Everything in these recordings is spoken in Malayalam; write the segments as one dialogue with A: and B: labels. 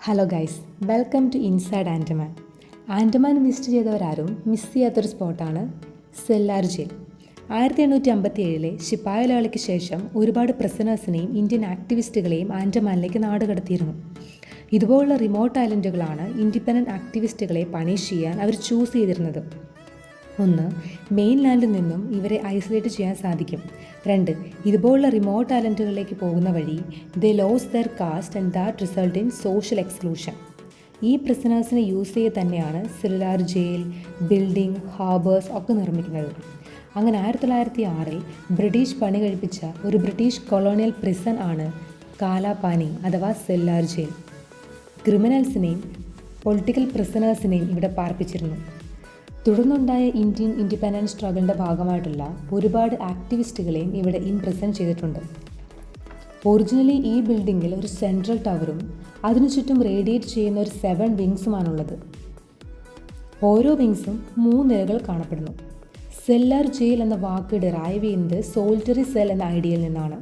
A: Hello guys, welcome to inside Andaman. Andaman visit ചെയ്തവരാരും മിസ് ചെയ്യാത്തൊരു സ്പോട്ടാണ് സെല്ലാർ ജയിൽ. 1857 ശിപ്പായ ലഹളയ്ക്ക് ശേഷം ഒരുപാട് പ്രിസണേഴ്സിനെയും ഇന്ത്യൻ ആക്ടിവിസ്റ്റുകളെയും ആൻഡമാനിലേക്ക് നാടുകടത്തിയിരുന്നു. ഇതുപോലുള്ള റിമോട്ട് ഐലൻഡുകളാണ് ഇൻഡിപെൻഡൻറ്റ് ആക്ടിവിസ്റ്റുകളെ പണിഷ് ചെയ്യാൻ അവർ ചൂസ് ചെയ്തിരുന്നത്. 1. മെയിൻ ലാൻഡിൽ നിന്നും ഇവരെ ഐസൊലേറ്റ് ചെയ്യാൻ സാധിക്കും. 2. ഇതുപോലുള്ള റിമോട്ട് ഐലൻഡുകളിലേക്ക് പോകുന്ന വഴി they lose their caste and that result in social exclusion. ഈ പ്രിസണേഴ്സിനെ യൂസ് ചെയ്ത് തന്നെയാണ് സെല്ലുലാർ ജയിൽ, ബിൽഡിംഗ്, ഹാർബേഴ്സ് ഒക്കെ നിർമ്മിക്കുന്നത്. അങ്ങനെ 1906 ബ്രിട്ടീഷ് പണി കഴിപ്പിച്ച ഒരു ബ്രിട്ടീഷ് കൊളോണിയൽ പ്രിസൺ ആണ് കാലാപാനി അഥവാ സെല്ലുലാർ ജയിൽ. ക്രിമിനൽസിനെയും പൊളിറ്റിക്കൽ പ്രിസണേഴ്സിനെയും ഇവിടെ പാർപ്പിച്ചിരുന്നു. തുടർന്നുണ്ടായ ഇന്ത്യൻ ഇൻഡിപെൻഡൻസ് സ്ട്രഗിളിൻ്റെ ഭാഗമായിട്ടുള്ള ഒരുപാട് ആക്ടിവിസ്റ്റുകളെയും ഇവിടെ ഇംപ്രിസൺ ചെയ്തിട്ടുണ്ട്. ഒറിജിനലി ഈ ബിൽഡിങ്ങിൽ ഒരു സെൻട്രൽ ടവറും അതിനു ചുറ്റും റേഡിയേറ്റ് ചെയ്യുന്ന ഒരു 7 വിങ്സുമാണുള്ളത്. ഓരോ വിങ്സും 3 നിലകൾ കാണപ്പെടുന്നു. സെല്ലാർ ജയിൽ എന്ന വാക്ക് ഡിറൈവ് ചെയ്യുന്നത് സോൾട്ടറി സെൽ എന്ന ഐഡിയയിൽ നിന്നാണ്.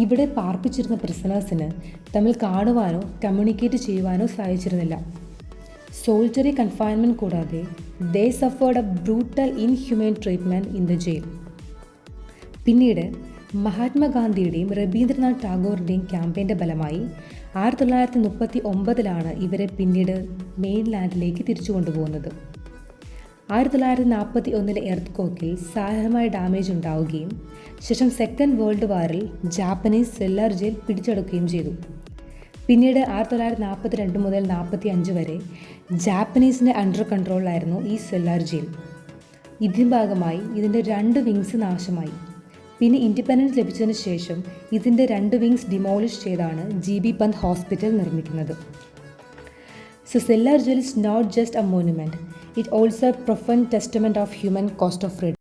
A: ഇവിടെ പാർപ്പിച്ചിരുന്ന പ്രിസണേഴ്സിന് തമ്മിൽ കാണുവാനോ കമ്മ്യൂണിക്കേറ്റ് ചെയ്യുവാനോ സാധിച്ചിരുന്നില്ല. സോൾട്ടറി കൺഫൈൻമെൻറ്റ് കൂടാതെ they suffered a brutal inhuman treatment in the jail. പിന്നീട് മഹാത്മാഗാന്ധിയുടെയും രവീന്ദ്രനാഥ് ടാഗോറിൻ്റെയും ക്യാമ്പയിൻ്റെ ഫലമായി 1939 ഇവരെ പിന്നീട് മെയിൻ ലാൻഡിലേക്ക് തിരിച്ചു കൊണ്ടുപോകുന്നത്. 1941 എർത്ത്ക്വേക്കിൽ സാരമായ ഡാമേജ് ഉണ്ടാവുകയും ശേഷം സെക്കൻഡ് വേൾഡ് വാറിൽ ജാപ്പനീസ് സെല്ലാർ ജയിൽ പിടിച്ചെടുക്കുകയും ചെയ്തു. പിന്നീട് 1942 മുതൽ 1945 വരെ ജാപ്പനീസിൻ്റെ അണ്ടർ കൺട്രോളിലായിരുന്നു ഈ സെല്ലാർ ജയിൽ. ഇതിൻ്റെ ഭാഗമായി ഇതിൻ്റെ 2 വിങ്സ് നാശമായി. പിന്നെ ഇൻഡിപെൻഡൻസ് ലഭിച്ചതിന് ശേഷം ഇതിൻ്റെ 2 വിങ്സ് ഡിമോളിഷ് ചെയ്താണ് GB പന്ത് ഹോസ്പിറ്റൽ നിർമ്മിക്കുന്നത്. So Sellar Jail is not just a monument, it also a profound testament of human cost of freedom.